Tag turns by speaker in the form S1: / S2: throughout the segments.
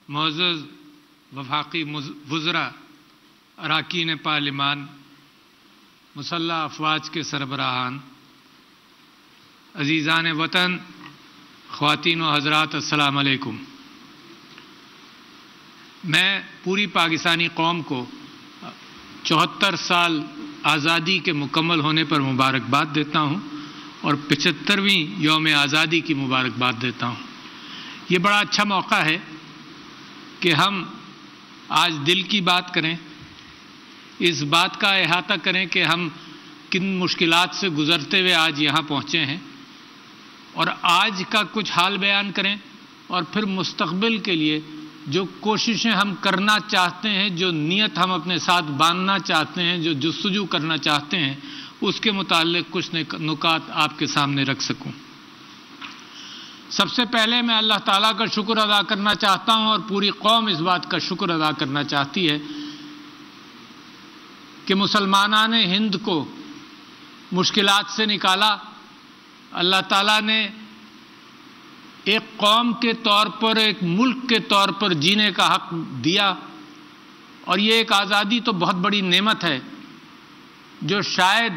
S1: معزز وفاقی وزراء، اراکین پارلیمان، مسلح افواج کے سربراہان، عزیزان وطن، خواتین و حضرات، السلام علیکم۔ میں پوری پاکستانی قوم کو 74 سال آزادی کے مکمل ہونے پر مبارکباد دیتا ہوں اور 75ویں یوم آزادی کی مبارکباد دیتا ہوں۔ یہ بڑا اچھا موقع ہے کہ ہم آج دل کی بات کریں، اس بات کا احاطہ کریں کہ ہم کن مشکلات سے گزرتے ہوئے آج یہاں پہنچے ہیں، اور آج کا کچھ حال بیان کریں، اور پھر مستقبل کے لیے جو کوششیں ہم کرنا چاہتے ہیں، جو نیت ہم اپنے ساتھ باندھنا چاہتے ہیں، جو جستجو کرنا چاہتے ہیں، اس کے متعلق کچھ نکات آپ کے سامنے رکھ سکوں۔ سب سے پہلے میں اللہ تعالیٰ کا شکر ادا کرنا چاہتا ہوں، اور پوری قوم اس بات کا شکر ادا کرنا چاہتی ہے کہ مسلمانان ہند کو مشکلات سے نکالا۔ اللہ تعالیٰ نے ایک قوم کے طور پر، ایک ملک کے طور پر جینے کا حق دیا، اور یہ ایک آزادی تو بہت بڑی نعمت ہے جو شاید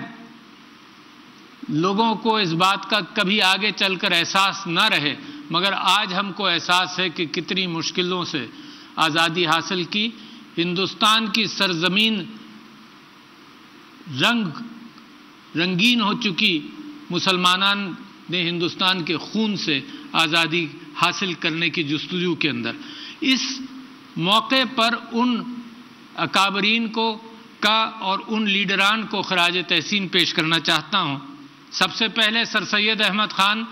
S1: لوگوں کو اس بات کا کبھی آگے چل کر احساس نہ رہے، مگر آج ہم کو احساس ہے کہ کتنی مشکلوں سے آزادی حاصل کی۔ ہندوستان کی سرزمین رنگین ہو چکی، مسلمانان نے ہندوستان کے خون سے آزادی حاصل کرنے کی جستجو کے اندر۔ اس موقع پر ان اکابرین کا اور ان لیڈران کو خراج تحسین پیش کرنا چاہتا ہوں۔ سب سے پہلے سر سید احمد خان،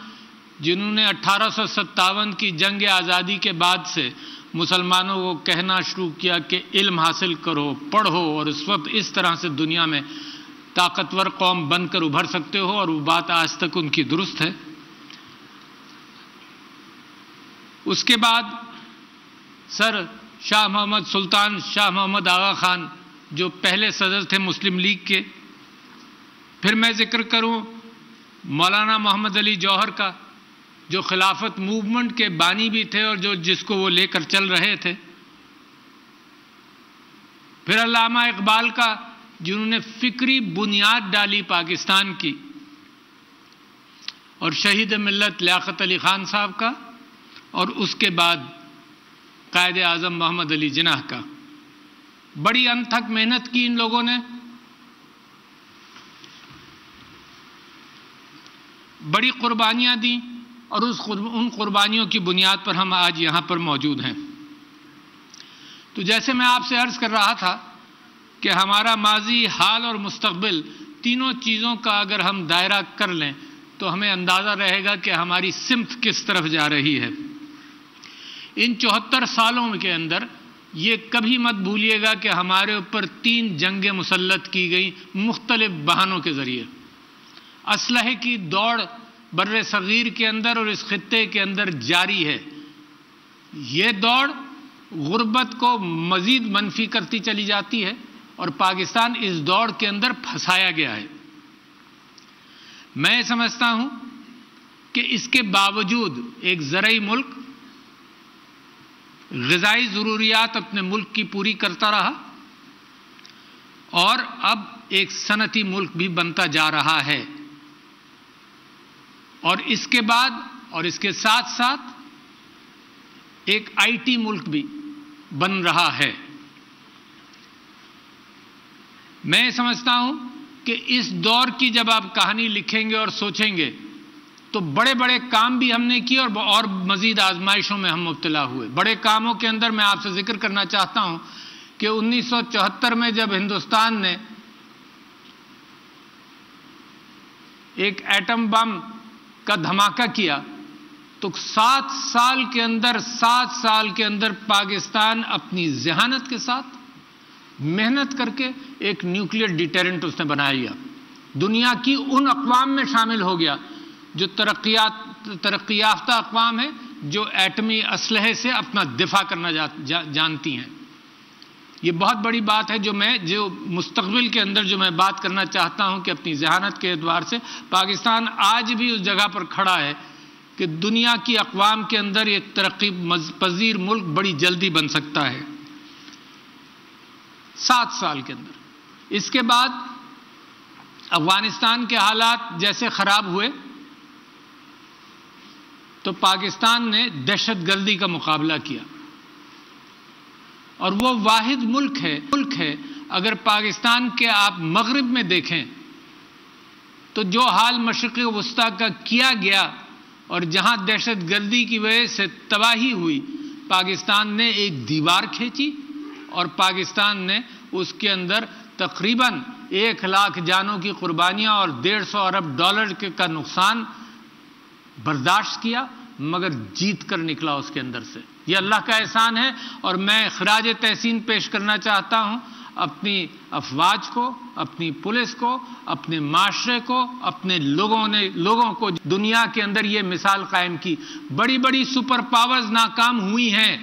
S1: جنہوں نے 1857 کی جنگ آزادی کے بعد سے مسلمانوں کو کہنا شروع کیا کہ علم حاصل کرو، پڑھو، اور اس وقت اس طرح سے دنیا میں طاقتور قوم بن کر ابھر سکتے ہو، اور وہ بات آج تک ان کی درست ہے۔ اس کے بعد سر شاہ محمد سلطان شاہ محمد آغا خان، جو پہلے صدر تھے مسلم لیگ کے۔ پھر میں ذکر کروں مولانا محمد علی جوہر کا، جو خلافت موومنٹ کے بانی بھی تھے اور جس کو وہ لے کر چل رہے تھے۔ پھر علامہ اقبال کا، جنہوں نے فکری بنیاد ڈالی پاکستان کی، اور شہید ملت لیاقت علی خان صاحب کا، اور اس کے بعد قائد اعظم محمد علی جناح کا۔ بڑی انتھک محنت کی ان لوگوں نے، بڑی قربانیاں دیں، اور ان قربانیوں کی بنیاد پر ہم آج یہاں پر موجود ہیں۔ تو جیسے میں آپ سے عرض کر رہا تھا کہ ہمارا ماضی، حال اور مستقبل، تینوں چیزوں کا اگر ہم دائرہ کر لیں تو ہمیں اندازہ رہے گا کہ ہماری سمت کس طرف جا رہی ہے۔ ان 74 سالوں کے اندر یہ کبھی مت بھولیے گا کہ ہمارے اوپر 3 جنگیں مسلط کی گئیں مختلف بہانوں کے ذریعے۔ اسلحے کی دوڑ بر صغیر کے اندر اور اس خطے کے اندر جاری ہے۔ یہ دوڑ غربت کو مزید منفی کرتی چلی جاتی ہے، اور پاکستان اس دوڑ کے اندر پھنسایا گیا ہے۔ میں سمجھتا ہوں کہ اس کے باوجود ایک زرعی ملک غذائی ضروریات اپنے ملک کی پوری کرتا رہا، اور اب ایک صنعتی ملک بھی بنتا جا رہا ہے، اور اس کے بعد اور اس کے ساتھ ساتھ ایک آئی ٹی ملک بھی بن رہا ہے۔ میں سمجھتا ہوں کہ اس دور کی جب آپ کہانی لکھیں گے اور سوچیں گے تو بڑے بڑے کام بھی ہم نے کیے، اور مزید آزمائشوں میں ہم مبتلا ہوئے۔ بڑے کاموں کے اندر میں آپ سے ذکر کرنا چاہتا ہوں کہ 1974 میں جب ہندوستان نے ایک ایٹم بم کا دھماکہ کیا تو 7 سال کے اندر پاکستان اپنی ذہانت کے ساتھ محنت کر کے ایک نیوکلیئر ڈیٹرنٹ اس نے بنایا، دنیا کی ان اقوام میں شامل ہو گیا جو ترقی یافتہ اقوام ہیں، جو ایٹمی اسلحے سے اپنا دفاع کرنا جانتی ہیں۔ یہ بہت بڑی بات ہے جو مستقبل کے اندر جو میں بات کرنا چاہتا ہوں کہ اپنی ذہانت کے اعتبار سے پاکستان آج بھی اس جگہ پر کھڑا ہے کہ دنیا کی اقوام کے اندر ایک ترقی پذیر ملک بڑی جلدی بن سکتا ہے 7 سال کے اندر۔ اس کے بعد افغانستان کے حالات جیسے خراب ہوئے تو پاکستان نے دہشت گردی کا مقابلہ کیا، اور وہ واحد ملک ہے اگر پاکستان کے آپ مغرب میں دیکھیں تو جو حال مشرق وسطیٰ کا کیا گیا اور جہاں دہشت گردی کی وجہ سے تباہی ہوئی، پاکستان نے ایک دیوار کھینچی اور پاکستان نے اس کے اندر تقریباً 1 لاکھ جانوں کی قربانیاں اور 150 ارب ڈالر کا نقصان برداشت کیا، مگر جیت کر نکلا اس کے اندر سے۔ یہ اللہ کا احسان ہے، اور میں خراج تحسین پیش کرنا چاہتا ہوں اپنی افواج کو، اپنی پولیس کو، اپنے معاشرے کو، اپنے لوگوں کو دنیا کے اندر یہ مثال قائم کی۔ بڑی بڑی سپر پاورز ناکام ہوئی ہیں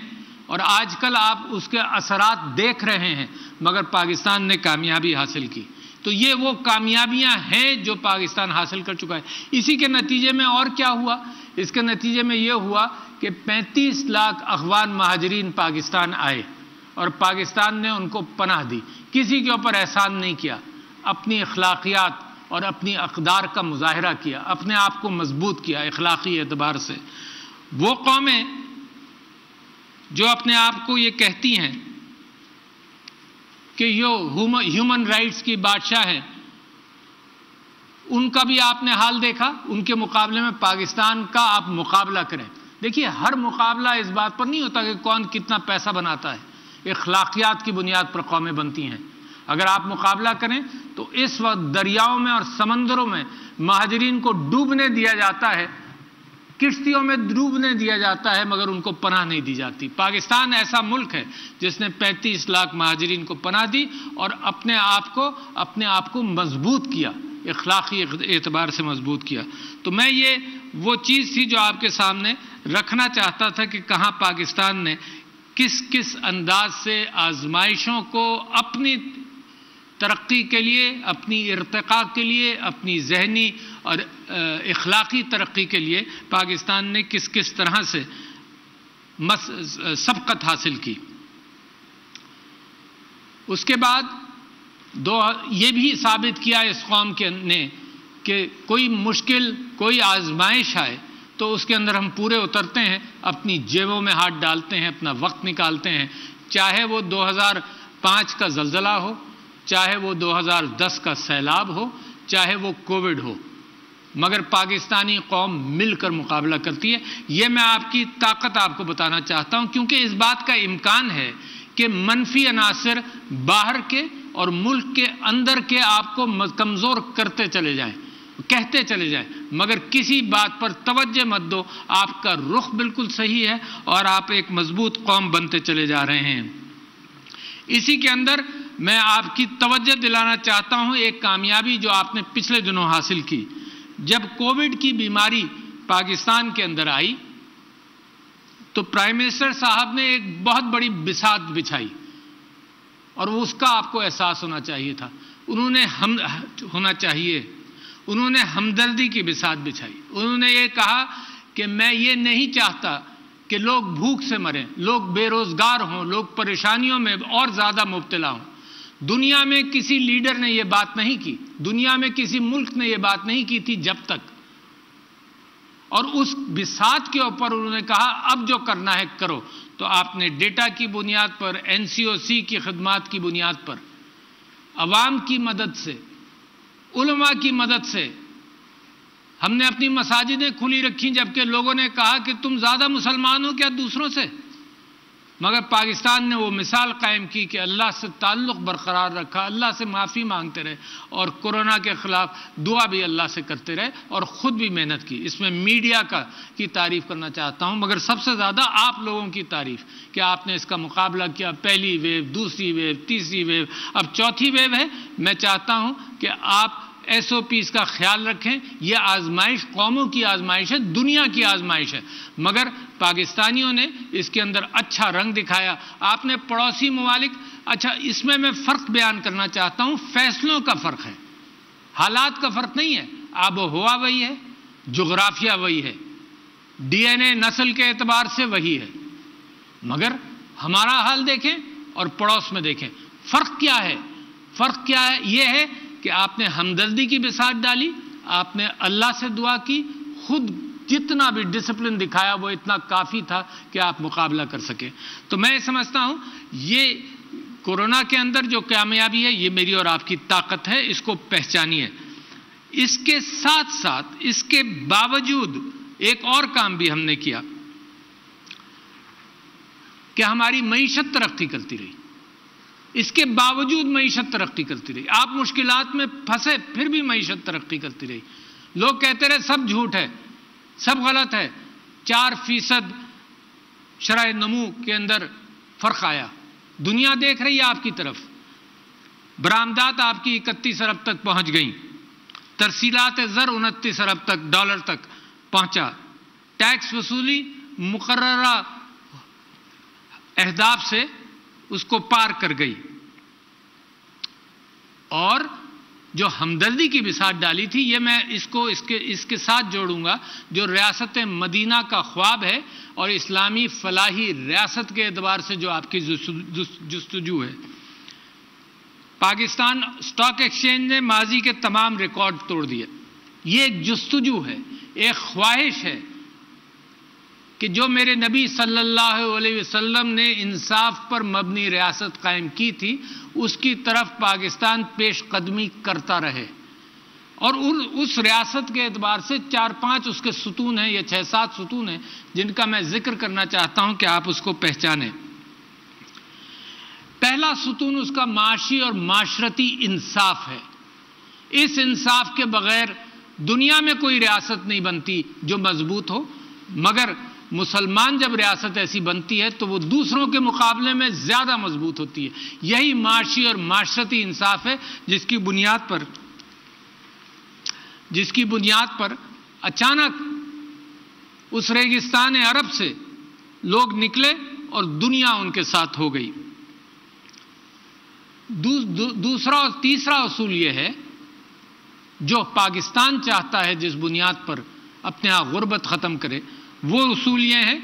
S1: اور آج کل آپ اس کے اثرات دیکھ رہے ہیں، مگر پاکستان نے کامیابی حاصل کی۔ تو یہ وہ کامیابیاں ہیں جو پاکستان حاصل کر چکا ہے۔ اسی کے نتیجے میں اور کیا ہوا؟ اس کے نتیجے میں یہ ہوا کہ 35 لاکھ افغان مہاجرین پاکستان آئے اور پاکستان نے ان کو پناہ دی، کسی کے اوپر احسان نہیں کیا، اپنی اخلاقیات اور اپنی اقدار کا مظاہرہ کیا، اپنے آپ کو مضبوط کیا اخلاقی اعتبار سے۔ وہ قومیں جو اپنے آپ کو یہ کہتی ہیں کہ یہ ہیومن رائٹس کی بادشاہ ہے، ان کا بھی آپ نے حال دیکھا۔ ان کے مقابلے میں پاکستان کا آپ مقابلہ کریں، دیکھیے ہر مقابلہ اس بات پر نہیں ہوتا کہ کون کتنا پیسہ بناتا ہے، اخلاقیات کی بنیاد پر قومیں بنتی ہیں۔ اگر آپ مقابلہ کریں تو اس وقت دریاؤں میں اور سمندروں میں مہاجرین کو ڈوبنے دیا جاتا ہے، کشتیوں میں ڈوبنے دیا جاتا ہے، مگر ان کو پناہ نہیں دی جاتی۔ پاکستان ایسا ملک ہے جس نے 35 لاکھ مہاجرین کو پناہ دی اور اپنے آپ کو مضبوط کیا، اخلاقی اعتبار سے مضبوط کیا۔ تو میں یہ وہ چیز تھی جو آپ کے سامنے رکھنا چاہتا تھا کہ کہاں پاکستان نے کس انداز سے آزمائشوں کو اپنی ترقی کے لیے، اپنی ارتقاء کے لیے، اپنی ذہنی اور اخلاقی ترقی کے لیے پاکستان نے کس طرح سے سبقت حاصل کی۔ اس کے بعد یہ بھی ثابت کیا اس قوم نے کہ کوئی مشکل، کوئی آزمائش آئے تو اس کے اندر ہم پورے اترتے ہیں، اپنی جیبوں میں ہاتھ ڈالتے ہیں، اپنا وقت نکالتے ہیں، چاہے وہ 2005 کا زلزلہ ہو، چاہے وہ 2010 کا سیلاب ہو، چاہے وہ کووڈ ہو، مگر پاکستانی قوم مل کر مقابلہ کرتی ہے۔ یہ میں آپ کی طاقت آپ کو بتانا چاہتا ہوں، کیونکہ اس بات کا امکان ہے کہ منفی عناصر باہر کے اور ملک کے اندر کے آپ کو کمزور کرتے چلے جائیں، کہتے چلے جائیں، مگر کسی بات پر توجہ مت دو، آپ کا رخ بالکل صحیح ہے اور آپ ایک مضبوط قوم بنتے چلے جا رہے ہیں۔ اسی کے اندر میں آپ کی توجہ دلانا چاہتا ہوں ایک کامیابی جو آپ نے پچھلے دنوں حاصل کی۔ جب کووڈ کی بیماری پاکستان کے اندر آئی تو پرائم منسٹر صاحب نے ایک بہت بڑی بساط بچھائی، اور اس کا آپ کو احساس ہونا چاہیے تھا، انہوں نے ہمدردی کی بساط بچھائی۔ انہوں نے یہ کہا کہ میں یہ نہیں چاہتا کہ لوگ بھوک سے مریں، لوگ بے روزگار ہوں، لوگ پریشانیوں میں اور زیادہ مبتلا ہوں۔ دنیا میں کسی لیڈر نے یہ بات نہیں کی، دنیا میں کسی ملک نے یہ بات نہیں کی تھی جب تک، اور اس بساط کے اوپر انہوں نے کہا اب جو کرنا ہے کرو۔ تو آپ نے ڈیٹا کی بنیاد پر، NCOC کی خدمات کی بنیاد پر، عوام کی مدد سے، علماء کی مدد سے ہم نے اپنی مساجدیں کھلی رکھی، جبکہ لوگوں نے کہا کہ تم زیادہ مسلمان ہو کیا دوسروں سے، مگر پاکستان نے وہ مثال قائم کی کہ اللہ سے تعلق برقرار رکھا، اللہ سے معافی مانگتے رہے اور کورونا کے خلاف دعا بھی اللہ سے کرتے رہے اور خود بھی محنت کی۔ اس میں میڈیا کی تعریف کرنا چاہتا ہوں، مگر سب سے زیادہ آپ لوگوں کی تعریف کہ آپ نے اس کا مقابلہ کیا، پہلی ویو، دوسری ویو، تیسری ویو، اب چوتھی ویو ہے۔ میں چاہتا ہوں کہ آپ SOPs کا خیال رکھیں۔ یہ آزمائش قوموں کی آزمائش ہے، دنیا کی آزمائش ہے، مگر پاکستانیوں نے اس کے اندر اچھا رنگ دکھایا۔ آپ نے پڑوسی ممالک، اچھا اس میں فرق بیان کرنا چاہتا ہوں، فیصلوں کا فرق ہے، حالات کا فرق نہیں ہے۔ آب و ہوا وہی ہے، جغرافیہ وہی ہے، ڈی این اے نسل کے اعتبار سے وہی ہے، مگر ہمارا حال دیکھیں اور پڑوس میں دیکھیں، فرق کیا ہے؟ فرق کیا ہے؟ یہ ہے کہ آپ نے ہمدردی کی بساط ڈالی، آپ نے اللہ سے دعا کی، خود جتنا بھی ڈسپلن دکھایا وہ اتنا کافی تھا کہ آپ مقابلہ کر سکیں۔ تو میں سمجھتا ہوں یہ کورونا کے اندر جو کامیابی ہے یہ میری اور آپ کی طاقت ہے، اس کو پہچانیے۔ اس کے ساتھ ساتھ اس کے باوجود ایک اور کام بھی ہم نے کیا کہ ہماری معیشت ترقی کرتی رہی، اس کے باوجود معیشت ترقی کرتی رہی، آپ مشکلات میں پھنسے پھر بھی معیشت ترقی کرتی رہی۔ لوگ کہتے رہے سب جھوٹ ہے، سب غلط ہے، 4% شرح نمو کے اندر فرق آیا، دنیا دیکھ رہی ہے آپ کی طرف، برآمدات آپ کی 31 ارب تک پہنچ گئیں، ترسیلات زر 29 ارب تک ڈالر تک پہنچا، ٹیکس وصولی مقررہ اہداف سے اس کو پار کر گئی، اور جو ہمدردی کی بساط ڈالی تھی یہ میں اس کے ساتھ جوڑوں گا جو ریاست مدینہ کا خواب ہے اور اسلامی فلاحی ریاست کے اعتبار سے جو آپ کی جستجو ہے۔ پاکستان اسٹاک ایکسچینج نے ماضی کے تمام ریکارڈ توڑ دیے، یہ ایک جستجو ہے، ایک خواہش ہے کہ جو میرے نبی صلی اللہ علیہ وسلم نے انصاف پر مبنی ریاست قائم کی تھی اس کی طرف پاکستان پیش قدمی کرتا رہے، اور اس ریاست کے اعتبار سے 4-5 اس کے ستون ہیں یا 6-7 ستون ہیں جن کا میں ذکر کرنا چاہتا ہوں کہ آپ اس کو پہچانیں۔ پہلا ستون اس کا معاشی اور معاشرتی انصاف ہے۔ اس انصاف کے بغیر دنیا میں کوئی ریاست نہیں بنتی جو مضبوط ہو، مگر مسلمان جب ریاست ایسی بنتی ہے تو وہ دوسروں کے مقابلے میں زیادہ مضبوط ہوتی ہے۔ یہی معاشی اور معاشرتی انصاف ہے جس کی بنیاد پر اچانک اس ریگستان عرب سے لوگ نکلے اور دنیا ان کے ساتھ ہو گئی۔ دوسرا اور تیسرا اصول یہ ہے جو پاکستان چاہتا ہے جس بنیاد پر اپنے ہاں غربت ختم کرے، وہ اصول یہ ہے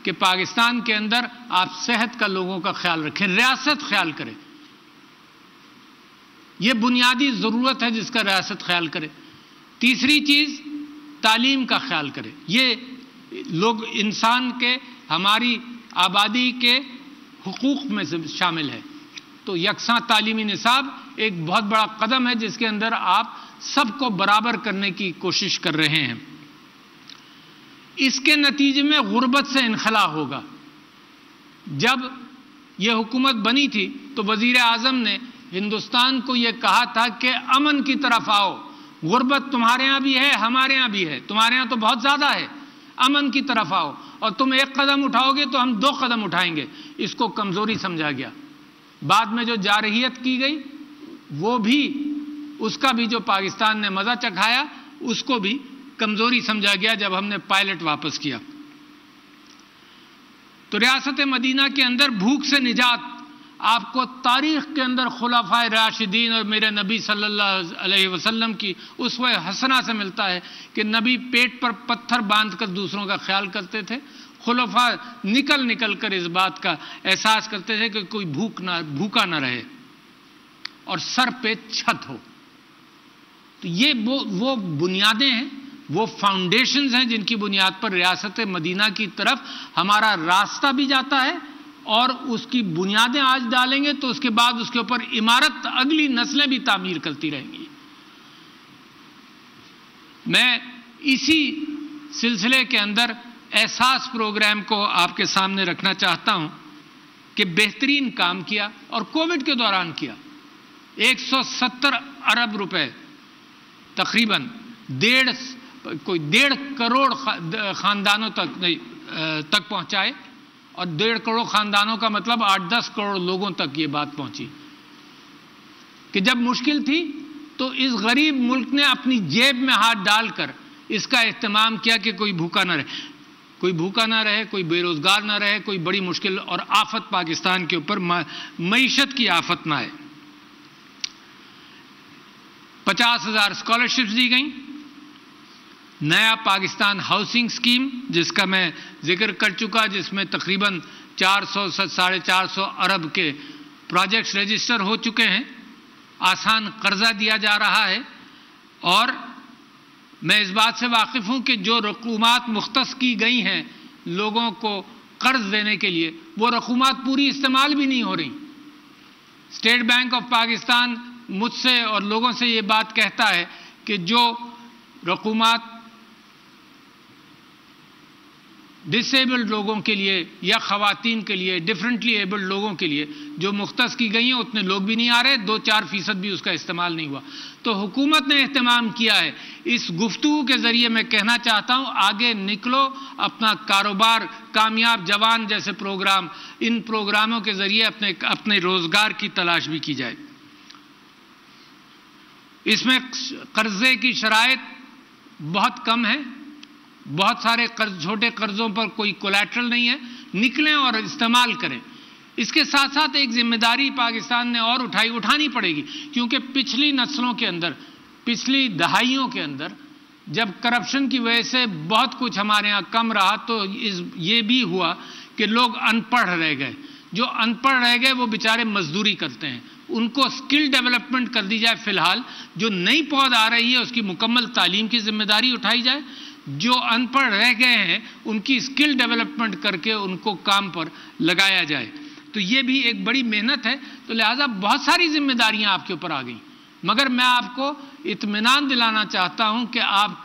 S1: کہ پاکستان کے اندر آپ صحت کا لوگوں کا خیال رکھیں، ریاست خیال کرے، یہ بنیادی ضرورت ہے جس کا ریاست خیال کرے۔ تیسری چیز تعلیم کا خیال کرے، یہ لوگ انسان کے ہماری آبادی کے حقوق میں سے شامل ہے، تو یکساں تعلیمی نصاب ایک بہت بڑا قدم ہے جس کے اندر آپ سب کو برابر کرنے کی کوشش کر رہے ہیں۔ اس کے نتیجے میں غربت سے انخلا ہوگا۔ جب یہ حکومت بنی تھی تو وزیر اعظم نے ہندوستان کو یہ کہا تھا کہ امن کی طرف آؤ، غربت تمہارے ہاں بھی ہے ہمارے ہاں بھی ہے، تمہارے ہاں تو بہت زیادہ ہے، امن کی طرف آؤ، اور تم ایک قدم اٹھاؤ گے تو ہم 2 قدم اٹھائیں گے۔ اس کو کمزوری سمجھا گیا۔ بعد میں جو جارحیت کی گئی وہ بھی، اس کا بھی جو پاکستان نے مزہ چکھایا اس کو بھی کمزوری سمجھا گیا جب ہم نے پائلٹ واپس کیا۔ تو ریاست مدینہ کے اندر بھوک سے نجات آپ کو تاریخ کے اندر خلفائے راشدین اور میرے نبی صلی اللہ علیہ وسلم کی اسوہ حسنہ سے ملتا ہے کہ نبی پیٹ پر پتھر باندھ کر دوسروں کا خیال کرتے تھے، خلفاء نکل کر اس بات کا احساس کرتے تھے کہ کوئی بھوکا نہ رہے اور سر پہ چھت ہو۔ تو یہ وہ بنیادیں ہیں، وہ فاؤنڈیشنز ہیں جن کی بنیاد پر ریاست مدینہ کی طرف ہمارا راستہ بھی جاتا ہے، اور اس کی بنیادیں آج ڈالیں گے تو اس کے بعد اس کے اوپر عمارت اگلی نسلیں بھی تعمیر کرتی رہیں گی۔ میں اسی سلسلے کے اندر احساس پروگرام کو آپ کے سامنے رکھنا چاہتا ہوں کہ بہترین کام کیا اور کووڈ کے دوران کیا۔ 170 ارب روپے تقریباً 1.5 کروڑ خاندانوں تک پہنچائے، اور 1.5 کروڑ خاندانوں کا مطلب 8-10 کروڑ لوگوں تک یہ بات پہنچی کہ جب مشکل تھی تو اس غریب ملک نے اپنی جیب میں ہاتھ ڈال کر اس کا اہتمام کیا کہ کوئی بھوکا نہ رہے، کوئی بھوکا نہ رہے، کوئی بے روزگار نہ رہے، کوئی بڑی مشکل اور آفت پاکستان کے اوپر معیشت کی آفت نہ آئے۔ 50,000 اسکالرشپس دی گئیں، نیا پاکستان ہاؤسنگ اسکیم جس کا میں ذکر کر چکا، جس میں تقریباً 400 سے 450 ارب کے پروجیکٹس رجسٹر ہو چکے ہیں، آسان قرضہ دیا جا رہا ہے، اور میں اس بات سے واقف ہوں کہ جو رقومات مختص کی گئی ہیں لوگوں کو قرض دینے کے لیے، وہ رقومات پوری استعمال بھی نہیں ہو رہی۔ اسٹیٹ بینک آف پاکستان مجھ سے اور لوگوں سے یہ بات کہتا ہے کہ جو رقومات ڈسیبلڈ لوگوں کے لیے یا خواتین کے لیے، ڈفرینٹلی ایبلڈ لوگوں کے لیے جو مختص کی گئی ہیں، اتنے لوگ بھی نہیں آ رہے، 2-4% بھی اس کا استعمال نہیں ہوا۔ تو حکومت نے اہتمام کیا ہے۔ اس گفتگو کے ذریعے میں کہنا چاہتا ہوں، آگے نکلو، اپنا کاروبار، کامیاب جوان جیسے پروگرام، ان پروگراموں کے ذریعے اپنے روزگار کی تلاش بھی کی جائے۔ اس میں قرضے کی شرائط بہت کم ہے، بہت سارے چھوٹے قرضوں پر کوئی کولیٹرل نہیں ہے، نکلیں اور استعمال کریں۔ اس کے ساتھ ساتھ ایک ذمہ داری پاکستان نے اور اٹھانی پڑے گی، کیونکہ پچھلی نسلوں کے اندر، پچھلی دہائیوں کے اندر جب کرپشن کی وجہ سے بہت کچھ ہمارے ہاں کم رہا تو یہ بھی ہوا کہ لوگ ان پڑھ رہ گئے۔ جو ان پڑھ رہ گئے وہ بیچارے مزدوری کرتے ہیں، ان کو سکل ڈیولپمنٹ کر دی جائے۔ فی الحال جو نئی پود آ رہی ہے اس کی مکمل تعلیم کی ذمہ داری اٹھائی جائے، جو ان پڑھ رہ گئے ہیں ان کی سکل ڈیولپمنٹ کر کے ان کو کام پر لگایا جائے۔ تو یہ بھی ایک بڑی محنت ہے، تو لہٰذا بہت ساری ذمہ داریاں آپ کے اوپر آ گئیں، مگر میں آپ کو اطمینان دلانا چاہتا ہوں کہ آپ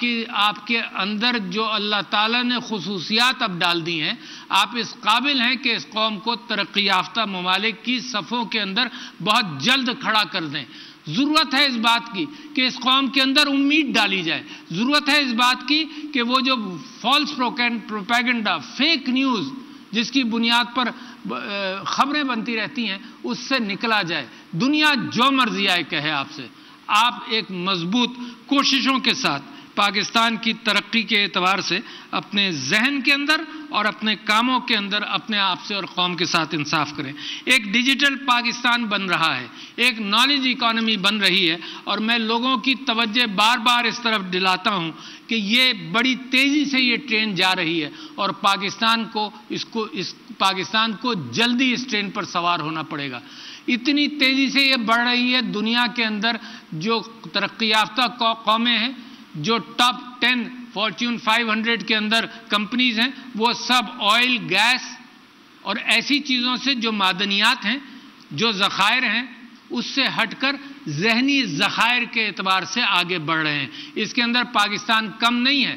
S1: کے اندر جو اللہ تعالیٰ نے خصوصیات اب ڈال دی ہیں، آپ اس قابل ہیں کہ اس قوم کو ترقی یافتہ ممالک کی صفوں کے اندر بہت جلد کھڑا کر دیں۔ ضرورت ہے اس بات کی کہ اس قوم کے اندر امید ڈالی جائے، ضرورت ہے اس بات کی کہ وہ جو فالس پروپیگنڈا، فیک نیوز جس کی بنیاد پر خبریں بنتی رہتی ہیں، اس سے نکلا جائے۔ دنیا جو مرضی آئے کہے آپ سے، آپ ایک مضبوط کوششوں کے ساتھ پاکستان کی ترقی کے اعتبار سے اپنے ذہن کے اندر اور اپنے کاموں کے اندر اپنے آپ سے اور قوم کے ساتھ انصاف کریں۔ ایک ڈیجیٹل پاکستان بن رہا ہے، ایک نالج اکانومی بن رہی ہے، اور میں لوگوں کی توجہ بار بار اس طرف دلاتا ہوں کہ یہ بڑی تیزی سے یہ ٹرین جا رہی ہے، اور پاکستان کو جلدی اس ٹرین پر سوار ہونا پڑے گا۔ اتنی تیزی سے یہ بڑھ رہی ہے، دنیا کے اندر جو ترقی یافتہ قومیں ہیں، جو ٹاپ 10 فارچون 500 کے اندر کمپنیز ہیں، وہ سب آئل، گیس اور ایسی چیزوں سے جو معدنیات ہیں، جو ذخائر ہیں، اس سے ہٹ کر ذہنی ذخائر کے اعتبار سے آگے بڑھ رہے ہیں۔ اس کے اندر پاکستان کم نہیں ہے۔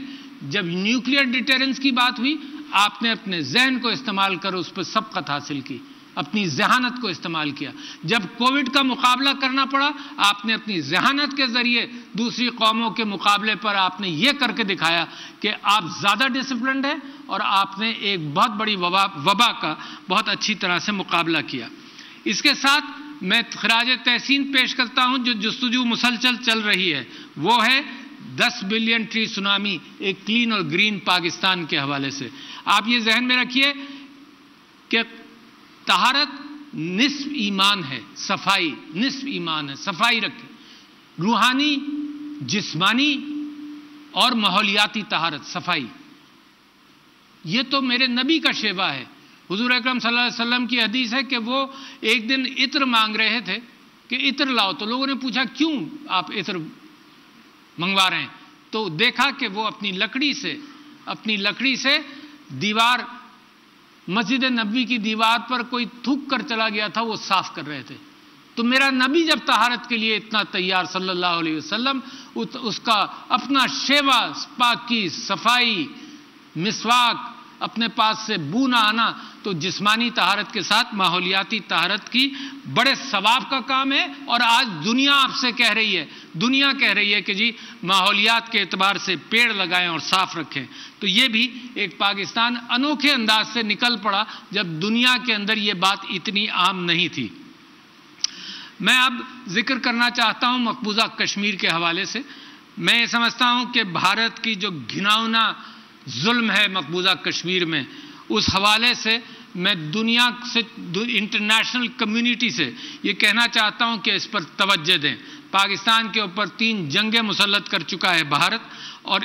S1: جب نیوکلیئر ڈیٹرنس کی بات ہوئی، آپ نے اپنے ذہن کو استعمال کر اس پر سبقت حاصل کی، اپنی ذہانت کو استعمال کیا۔ جب کووڈ کا مقابلہ کرنا پڑا، آپ نے اپنی ذہانت کے ذریعے دوسری قوموں کے مقابلے پر آپ نے یہ کر کے دکھایا کہ آپ زیادہ ڈسپلنڈ ہیں، اور آپ نے ایک بہت بڑی وبا کا بہت اچھی طرح سے مقابلہ کیا۔ اس کے ساتھ میں خراج تحسین پیش کرتا ہوں، جو جستجو مسلسل چل رہی ہے، وہ ہے 10 بلین ٹری سونامی، ایک کلین اور گرین پاکستان کے حوالے سے۔ آپ یہ ذہن میں رکھیے کہ طہارت نصف ایمان ہے، صفائی نصف ایمان ہے۔ صفائی رکھیں، روحانی، جسمانی اور ماحولیاتی طہارت، صفائی۔ یہ تو میرے نبی کا شیوا ہے۔ حضور اکرم صلی اللہ علیہ وسلم کی حدیث ہے کہ وہ ایک دن عطر مانگ رہے تھے کہ عطر لاؤ، تو لوگوں نے پوچھا کیوں آپ عطر منگوا رہے ہیں؟ تو دیکھا کہ وہ اپنی لکڑی سے دیوار، مسجد نبوی کی دیوار پر کوئی تھوک کر چلا گیا تھا، وہ صاف کر رہے تھے۔ تو میرا نبی جب طہارت کے لیے اتنا تیار صلی اللہ علیہ وسلم، اس کا اپنا شیوا، پاکی، صفائی، مسواک، اپنے پاس سے بو نہ آنا، تو جسمانی طہارت کے ساتھ ماحولیاتی طہارت کی بڑے ثواب کا کام ہے۔ اور آج دنیا آپ سے کہہ رہی ہے کہ جی ماحولیات کے اعتبار سے پیڑ لگائیں اور صاف رکھیں۔ تو یہ بھی ایک پاکستان انوکھے انداز سے نکل پڑا جب دنیا کے اندر یہ بات اتنی عام نہیں تھی۔ میں اب ذکر کرنا چاہتا ہوں مقبوضہ کشمیر کے حوالے سے۔ میں یہ سمجھتا ہوں کہ بھارت کی جو گھناؤنا ظلم ہے مقبوضہ کشمیر میں، اس حوالے سے میں دنیا سے، انٹرنیشنل کمیونٹی سے یہ کہنا چاہتا ہوں کہ اس پر توجہ دیں، پاکستان کے اوپر 3 جنگیں مسلط کر چکا ہے بھارت، اور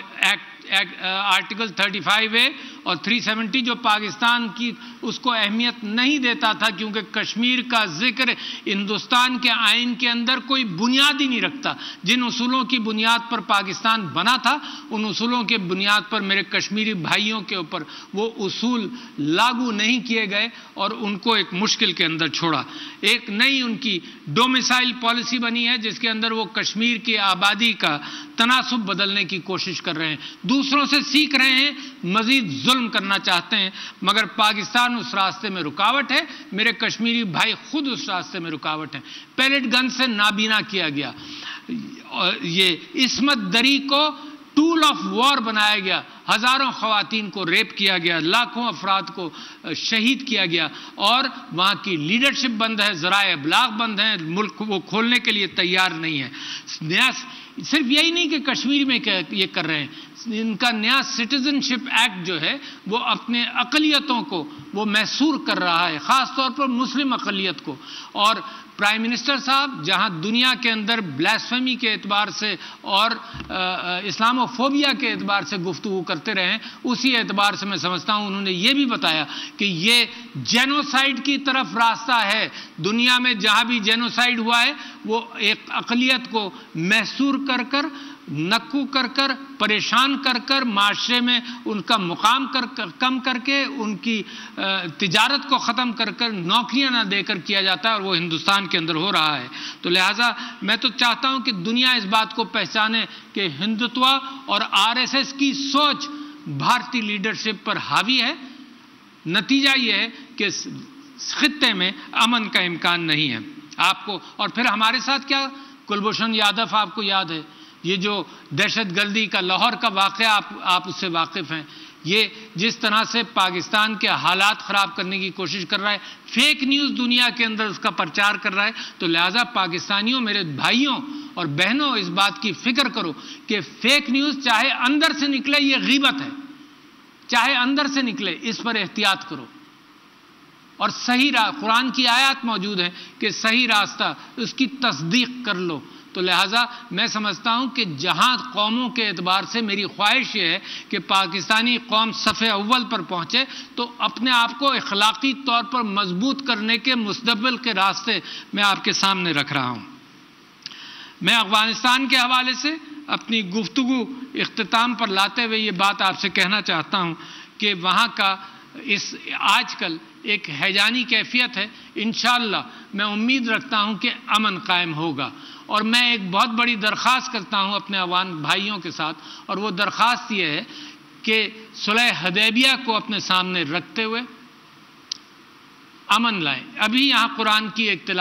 S1: آرٹیکل 35A اور 370 جو پاکستان کی اس کو اہمیت نہیں دیتا تھا، کیونکہ کشمیر کا ذکر ہندوستان کے آئین کے اندر کوئی بنیاد ہی نہیں رکھتا۔ جن اصولوں کی بنیاد پر پاکستان بنا تھا، ان اصولوں کے بنیاد پر میرے کشمیری بھائیوں کے اوپر وہ اصول لاگو نہیں کیے گئے اور ان کو ایک مشکل کے اندر چھوڑا۔ ایک نئی ان کی ڈومیسائل پالیسی بنی ہے جس کے اندر وہ کشمیر کی آبادی کا تناسب بدلنے کی کوشش کر رہے ہیں، دوسروں سے سیکھ رہے ہیں، مزید ظلم کرنا چاہتے ہیں، مگر پاکستان اس راستے میں رکاوٹ ہے، میرے کشمیری بھائی خود اس راستے میں رکاوٹ ہیں۔ پیلٹ گن سے نابینا کیا گیا، یہ عصمت دری کو ٹول آف وار بنایا گیا، ہزاروں خواتین کو ریپ کیا گیا، لاکھوں افراد کو شہید کیا گیا، اور وہاں کی لیڈرشپ بند ہے، ذرائع ابلاغ بند ہیں، ملک وہ کھولنے کے لیے تیار نہیں ہے۔ صرف یہی نہیں کہ کشمیر میں یہ کر رہے ہیں، ان کا نیا سٹیزن شپ ایکٹ جو ہے وہ اپنے اقلیتوں کو وہ محصور کر رہا ہے، خاص طور پر مسلم اقلیت کو۔ اور پرائم منسٹر صاحب جہاں دنیا کے اندر بلاسفیمی کے اعتبار سے اور اسلامو فوبیا کے اعتبار سے گفتگو کرتے رہے ہیں، اسی اعتبار سے میں سمجھتا ہوں انہوں نے یہ بھی بتایا کہ یہ جینوسائیڈ کی طرف راستہ ہے۔ دنیا میں جہاں بھی جینوسائیڈ ہوا ہے وہ ایک اقلیت کو محصور کر کر، نکو کر کر، پریشان کر کر، معاشرے میں ان کا مقام کم کر کے، ان کی تجارت کو ختم کر کر، نوکریاں نہ دے کر کیا جاتا ہے، اور وہ ہندوستان کے اندر ہو رہا ہے۔ تو لہٰذا میں تو چاہتا ہوں کہ دنیا اس بات کو پہچانے کہ ہندوتوا اور RSS کی سوچ بھارتی لیڈرشپ پر حاوی ہے۔ نتیجہ یہ ہے کہ خطے میں امن کا امکان نہیں ہے۔ آپ کو اور پھر ہمارے ساتھ کیا، کلبھوشن یادو آپ کو یاد ہے، یہ جو دہشت گردی کا لاہور کا واقعہ آپ اس سے واقف ہیں، یہ جس طرح سے پاکستان کے حالات خراب کرنے کی کوشش کر رہا ہے، فیک نیوز دنیا کے اندر اس کا پرچار کر رہا ہے۔ تو لہٰذا پاکستانیوں، میرے بھائیوں اور بہنوں، اس بات کی فکر کرو کہ فیک نیوز چاہے اندر سے نکلے، یہ غیبت ہے، چاہے اندر سے نکلے، اس پر احتیاط کرو۔ اور صحیح قرآن کی آیات موجود ہیں کہ صحیح راستہ، اس کی تصدیق کر لو۔ تو لہٰذا میں سمجھتا ہوں کہ جہاں قوموں کے اعتبار سے میری خواہش یہ ہے کہ پاکستانی قوم صفحے اول پر پہنچے، تو اپنے آپ کو اخلاقی طور پر مضبوط کرنے کے مستقبل کے راستے میں آپ کے سامنے رکھ رہا ہوں۔ میں افغانستان کے حوالے سے اپنی گفتگو اختتام پر لاتے ہوئے یہ بات آپ سے کہنا چاہتا ہوں کہ وہاں کا آج کل ایک ہیجانی کیفیت ہے۔ انشاءاللہ میں امید رکھتا ہوں کہ امن قائم ہوگا، اور میں ایک بہت بڑی درخواست کرتا ہوں اپنے افغان بھائیوں کے ساتھ، اور وہ درخواست یہ ہے کہ صلح حدیبیہ کو اپنے سامنے رکھتے ہوئے امن لائیں۔ ابھی یہاں قرآن کی ایک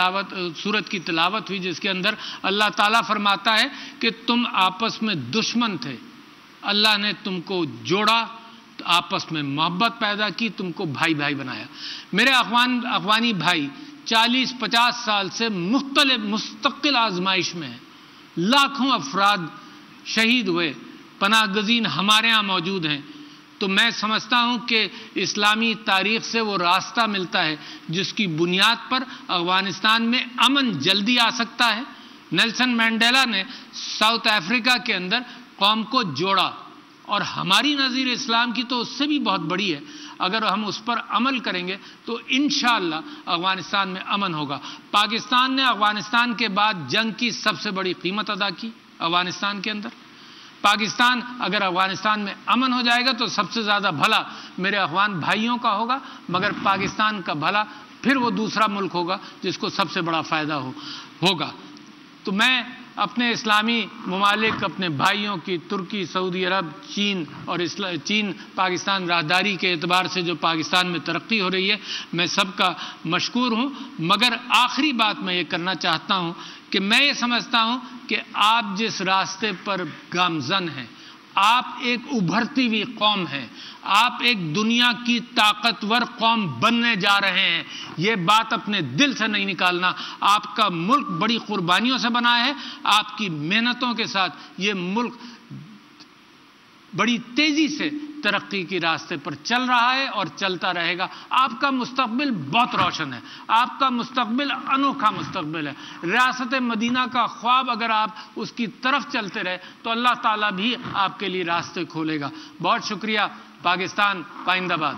S1: سورت کی تلاوت ہوئی جس کے اندر اللہ تعالیٰ فرماتا ہے کہ تم آپس میں دشمن تھے، اللہ نے تم کو جوڑا، آپس میں محبت پیدا کی، تم کو بھائی بھائی بنایا۔ میرے افغانی بھائی 40-50 سال سے مستقل آزمائش میں ہیں، لاکھوں افراد شہید ہوئے، پناہ گزین ہمارے ہاں موجود ہیں۔ تو میں سمجھتا ہوں کہ اسلامی تاریخ سے وہ راستہ ملتا ہے جس کی بنیاد پر افغانستان میں امن جلدی آ سکتا ہے۔ نیلسن مینڈیلا نے ساؤتھ افریقہ کے اندر قوم کو جوڑا، اور ہماری نظیر اسلام کی تو اس سے بھی بہت بڑی ہے۔ اگر ہم اس پر عمل کریں گے تو انشاءاللہ افغانستان میں امن ہوگا۔ پاکستان نے افغانستان کے بعد جنگ کی سب سے بڑی قیمت ادا کی افغانستان کے اندر۔ پاکستان اگر افغانستان میں امن ہو جائے گا تو سب سے زیادہ بھلا میرے افغان بھائیوں کا ہوگا، مگر پاکستان کا بھلا پھر وہ دوسرا ملک ہوگا جس کو سب سے بڑا فائدہ ہوگا۔ تو میں اپنے اسلامی ممالک، اپنے بھائیوں کی ترکی، سعودی عرب، چین پاکستان راہداری کے اعتبار سے جو پاکستان میں ترقی ہو رہی ہے، میں سب کا مشکور ہوں۔ مگر آخری بات میں یہ کرنا چاہتا ہوں کہ میں یہ سمجھتا ہوں کہ آپ جس راستے پر گامزن ہیں، آپ ایک ابھرتی ہوئی قوم ہیں، آپ ایک دنیا کی طاقتور قوم بننے جا رہے ہیں۔ یہ بات اپنے دل سے نہیں نکالنا۔ آپ کا ملک بڑی قربانیوں سے بنا ہے، آپ کی محنتوں کے ساتھ یہ ملک بڑی تیزی سے ترقی کی راستے پر چل رہا ہے اور چلتا رہے گا۔ آپ کا مستقبل بہت روشن ہے، آپ کا مستقبل انوکھا مستقبل ہے۔ ریاست مدینہ کا خواب اگر آپ اس کی طرف چلتے رہے تو اللہ تعالیٰ بھی آپ کے لیے راستے کھولے گا۔ بہت شکریہ۔ پاکستان پائندہ باد۔